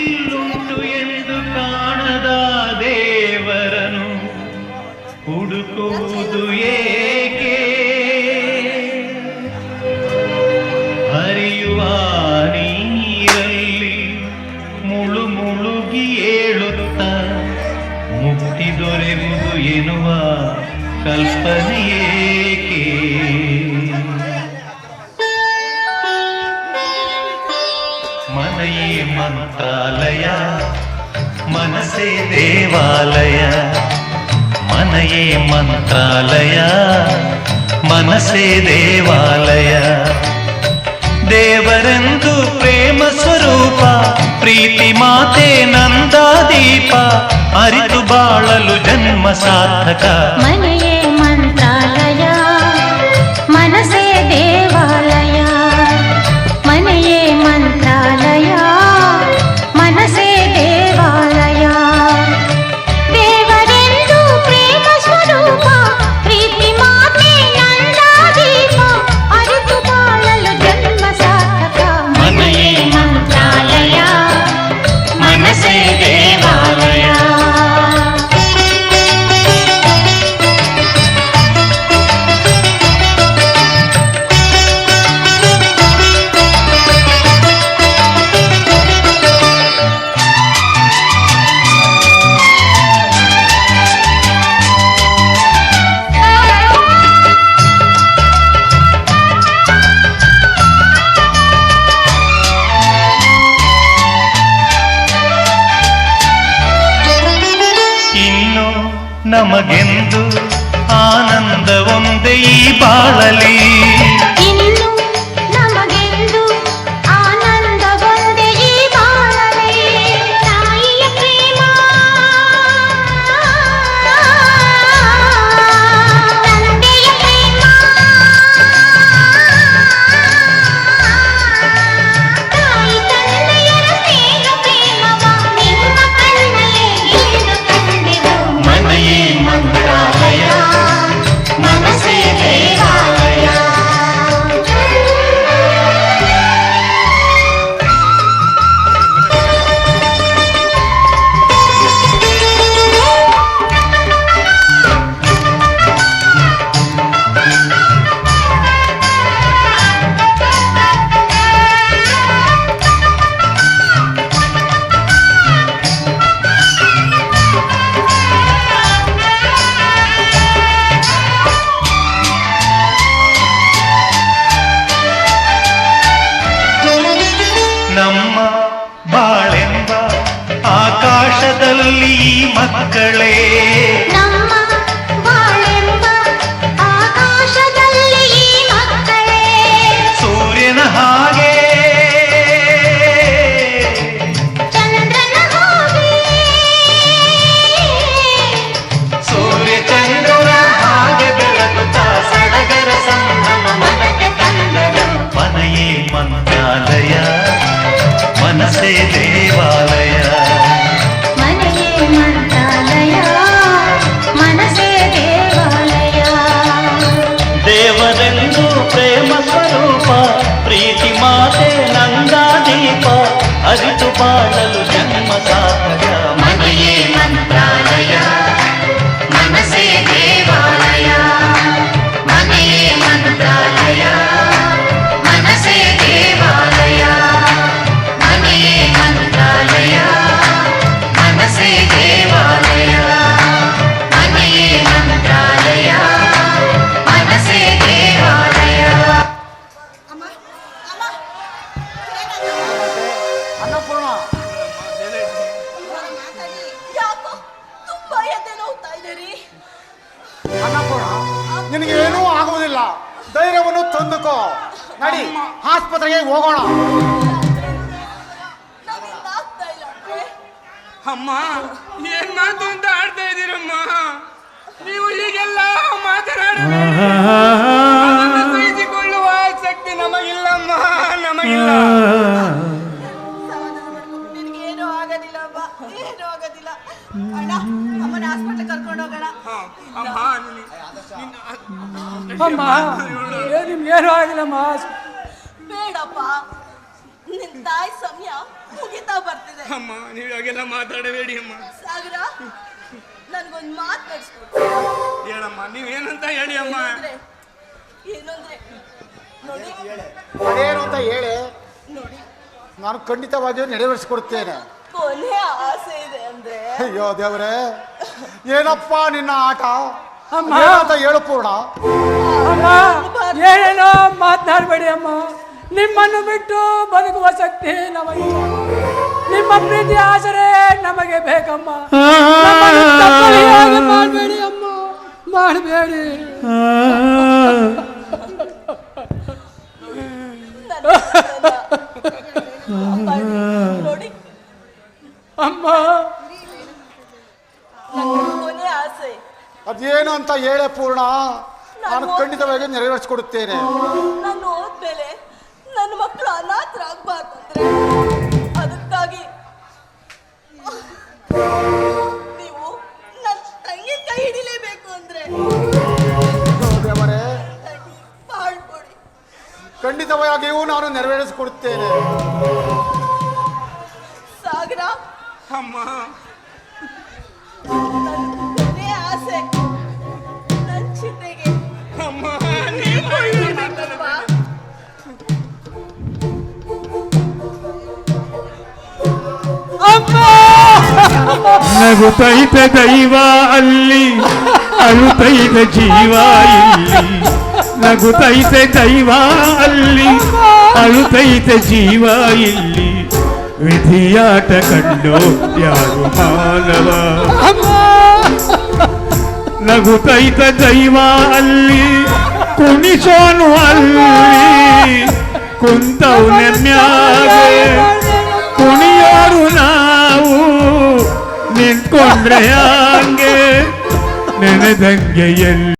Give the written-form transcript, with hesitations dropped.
ಇಲ್ಲುಂಟು ಎಂದು ಕಾಣದ ದೇವರನು ಹುಡುಕುವುದು ಏಕೆ? ಹರಿಯುವ ನೀರಲ್ಲಿ ಮುಳುಗಿ ಏಳುತ್ತ ಮುಕ್ತಿ ದೊರೆಯುವುದು ಎನ್ನುವ ಕಲ್ಪನೆಯೇಕೆ? ಮನೆಯೇ ಮಂತ್ರಾಲಯ, ಮನಸ್ಸೇ ದೇವಾಲಯ. ಮನೆಯೇ ಮಂತ್ರಾಲಯ, ಮನಸ್ಸೇ ದೇವಾಲಯ. ದೇವರೆಂದು ಪ್ರೇಮ ಸ್ವರೂಪ, ಪ್ರೀತಿ ಮಾತೆ ನಂದಾದೀಪ. ಅರಿತು ಬಾಳಲು ಜನ್ಮ ಸಾರ್ಥಕ. ಮನೆಯೇ ಮಂತ್ರಾಲಯ, ಮನಸ್ಸೇ ದೇವಾಲಯ. ಮನೆಯೇ ಮಂತ್ರಾಲಯ, ಮನಸ್ಸೇ ದೇವಾಲಯ. ದೇವರೆಂದು ಪ್ರೇಮ ಸ್ವರೂಪ, ಪ್ರೀತಿ ಮಾತೆ ನಂದಾದೀಪ. ಅರಿತು ಬಾಳಲು ಜನ್ಮ ಸಾರ್ಥಕ. ಮನೆಯೇ ಮಂತ್ರಾಲಯ, ಮನಸ್ಸೇ ದೇವಾಲಯ. ನಮಗೆಂದು ಆನಂದ ಒಂದೇ ಈ ಬಾಳಲಿ. ಇನ್ನು ನಮಗೆಂದು ಆನಂದ ಒಂದೇ ಈ ಬಾಳಲಿ. ತಾಯಿಯ ಪ್ರೇಮ, ತಂದೆಯ ಪ್ರೇಮ, ತಾಯಿ ತಂದೆಯರ ಸ್ನೇಹ ಪ್ರೇಮವ ನಿಮ್ಮ ಕಣ್ಣಲ್ಲೇ ಇಂದು ಕಂಡೆವು. ಮನೆಯೇ ಮಂತ್ರಾಲಯ, ಮನಸ್ಸೇ ದೇವಾಲಯ. ನಮ್ಮ ಬಾಳೆಂಬ ಆಕಾಶದಲ್ಲಿ ಮಕ್ಕಳೇ, ನಮ್ಮ ಬಾಳೆಂಬ ಆಕಾಶದಲ್ಲಿ ಈ ಮಕ್ಕಳೇ. ಸೂರ್ಯನ ಹಾಗೆ ಚಂದ್ರನ ಹಾಗೆ, ಸೂರ್ಯ ಚಂದ್ರನ ಹಾಗೆ ಬೆಳಗುತ್ತಾ ಸಡಗರ ಸಂಭ್ರಮ ಮನಕ್ಕೆ ತಂದರು. ಮನೆಯೇ ಮಂತ್ರಾಲಯ, ಮನಸ್ಸೇ ದೇವಾಲಯ. ಮನೆಯೇ ಮಂತ್ರಾಲಯ, ಮನಸ್ಸೇ ದೇವಾಲಯ. ದೇವರೆಂದು ಪ್ರೇಮ ಸ್ವರೂಪ, ಪ್ರೀತಿ ಮಾತೆ ನಂದಾದೀಪ. ಅರಿತು ಬಾಳಲು ಜನ್ಮ ಸಾರ್ಥಕ. ಮನೆಯೇ ಮಂತ್ರಾಲಯ, ಮನಸ್ಸೇ ದೇವಾಲಯ. ಮನೆಯೇ ಮಂತ್ರಾಲಯ, ಮನಸ್ಸೇ ದೇವಾಲಯ. ಮನೆಯೇ ಮಂತ್ರಾಲಯ, ಮನಸ್ಸೇ ದೇವಾಲಯ. ಮನೆಯೇ ಮಂತ್ರಾಲಯ, ಮನಸ್ಸೇ ದೇವಾಲಯ. ಅನ್ನಪೂರ್ಣ, ಯಾಕೋ ತುಂಬಾ ಎದೆ ನೋವ್ತಾ ಇದ್ದೀರಿ? ಅನ್ನಪೂರ್ಣ, ನಿನಗೆ ಏನೂ ಆಗುವುದಿಲ್ಲ. ಧೈರ್ಯವನ್ನು ತಂದುಕೋ. ನಡಿ, ಆಸ್ಪತ್ರೆಗೆ ಹೋಗೋಣ. ನನ್ನಿಂದ ಆಗ್ತಾ ಇಲ್ಲ ಅಂದ್ರೆ ಅಮ್ಮ, ಏನ್ ಮಾತು ಅಂತ ಆಡ್ತಾ ಇದ್ದೀರಮ್ಮ? ನೀವು ಹೀಗೆಲ್ಲ ಮಾತನಾಡಬೇಡಿ. ಅದನ್ನು ಸಹಿಸಿಕೊಳ್ಳುವ ಶಕ್ತಿ ನಮಗಿಲ್ಲಮ್ಮ, ನಮಗಿಲ್ಲ. ಸಮಾಧಾನ ಮಾಡ್ಕೊ. ನಿನಗೇನೂ ಆಗೋದಿಲ್ಲ ಅಮ್ಮ, ಏನೂ ಆಗೋದಿಲ್ಲ. ಅಣ್ಣ, ಅಮ್ಮನ ಹಾಸ್ಪಿಟ್ಲ್ ಕರ್ಕೊಂಡು ಹೋಗೋಣ. ಅಮ್ಮ, ಅಮ್ಮ ನಿಮ್ಗೇನು ಆಗಿಲ್ಲಮ್ಮ. ಬೇಡಪ್ಪ, ನಿನ್ ತಾಯಿ ಸಮಯ ಮುಗಿತು. ಅಂತ ಬರ್ತಿದೆ. ಅಮ್ಮ ನೀವು ಹಾಗೆಲ್ಲ ಮಾತಾಡಬೇಡಿ ಅಮ್ಮ. ಸಾಗರ ನನ್ಗೊಂದು ಮಾತು ನಡೆಸ್ಕೊಡ್ತೀನಿ. ಹೇಳಮ್ಮ ನೀವೇನಂತ ಹೇಳಿ ಅಮ್ಮ. ಏನಂದ್ರೆ ನೋಡಿ ಅದೇನು ಅಂತ ಹೇಳಿ ನೋಡಿ ನಾನು ಖಂಡಿತವಾಗಿಯೂ ನೆರವೇರಿಸಿಕೊಡುತ್ತೇನೆ. ಕೊನೆ ಆಸೆ ಇದೆ ಅಂದ್ರೆ ಅಯ್ಯೋ ದೇವರೇ, ಏನಪ್ಪ ನಿನ್ನ ಆಟ? ಅಮ್ಮ. ಏನಂತ ಹೇಳು ಪೂರ್ಣ. ಅಮ್ಮ ಏನೇನೋ ಮಾತನಾಡಬೇಡಿ ಅಮ್ಮ. ನಿಮ್ಮನ್ನು ಬಿಟ್ಟು ಬದುಕುವ ಶಕ್ತಿ ನಮಗೆ, ನಿಮ್ಮ ಪ್ರೀತಿ ಆಸರೆ ನಮಗೆ ಬೇಕಮ್ಮ. ನಮ್ಮನ್ನು ತಪ್ಪಲಿಯಾಗಿ ಮಾಡಬೇಡಿ ಅಮ್ಮ, ಮಾಡಬೇಡಿ. ನೋಡಿ ಅಮ್ಮ ಕೊನೆ ಆಸೆ ಅದೇನು ಅಂತ ಹೇಳೆ ಪೂರ್ಣ, ನಾನು ಖಂಡಿತವಾಗಿ ನೆರವೇರಿಸಿಕೊಡುತ್ತೇನೆ. ನಾನು ಹೋದ್ಮೇಲೆ ನನ್ನ ಮಕ್ಕಳು ಅನಾಥರಾಗಬಾರ್ದಂದ್ರೆ ಅದಕ್ಕಾಗಿ ನೀವು ನನ್ನ ತಂಗಿ ಕೈ ಹಿಡಿಲೇಬೇಕು ಅಂದ್ರೆ ದೇವರೇ, ಮಾಡ್ಕೊಡಿ. ಖಂಡಿತವಾಗಿಯೂ ನಾನು ನೆರವೇರಿಸಿಕೊಡುತ್ತೇನೆ. ಸಾಗರ ಅಮ್ಮ ನನ್ನ ಕೊನೆ ಆಸೆ ನನ್ನ ಚಿತೆಗೆ ಅಮ್ಮ ನೀವು ಇರ್ಬೇಕಪ್ಪ. ನಗುತ್ತೈತ ದೈವ ಅಲ್ಲಿ, ಅಳುತ್ತೈತ ಜೀವ ಇಲ್ಲಿ. ನಗುತ್ತೈತೆ ದೈವ ಅಲ್ಲಿ, ಅಳುತ್ತೈತ ಜೀವ ಇಲ್ಲಿ. ವಿಧಿಯಾಟ ಕಂಡು ಯಾರು ಮಾನವ. ನಗುತ್ತೈತ ದೈವ ಅಲ್ಲಿ, ಕುಣಿಸೋನು ಅಲ್ಲಿ. ಕುಂತವು ನೆಮ್ಯಾಗೆ ಕುಣಿಯೋರು ನಾವು, ನಿಂತ್ಕೊಂಡ್ರೆ ಹಂಗೆ ನೆನೆದಂಗೆ ಎಲ್ಲಿ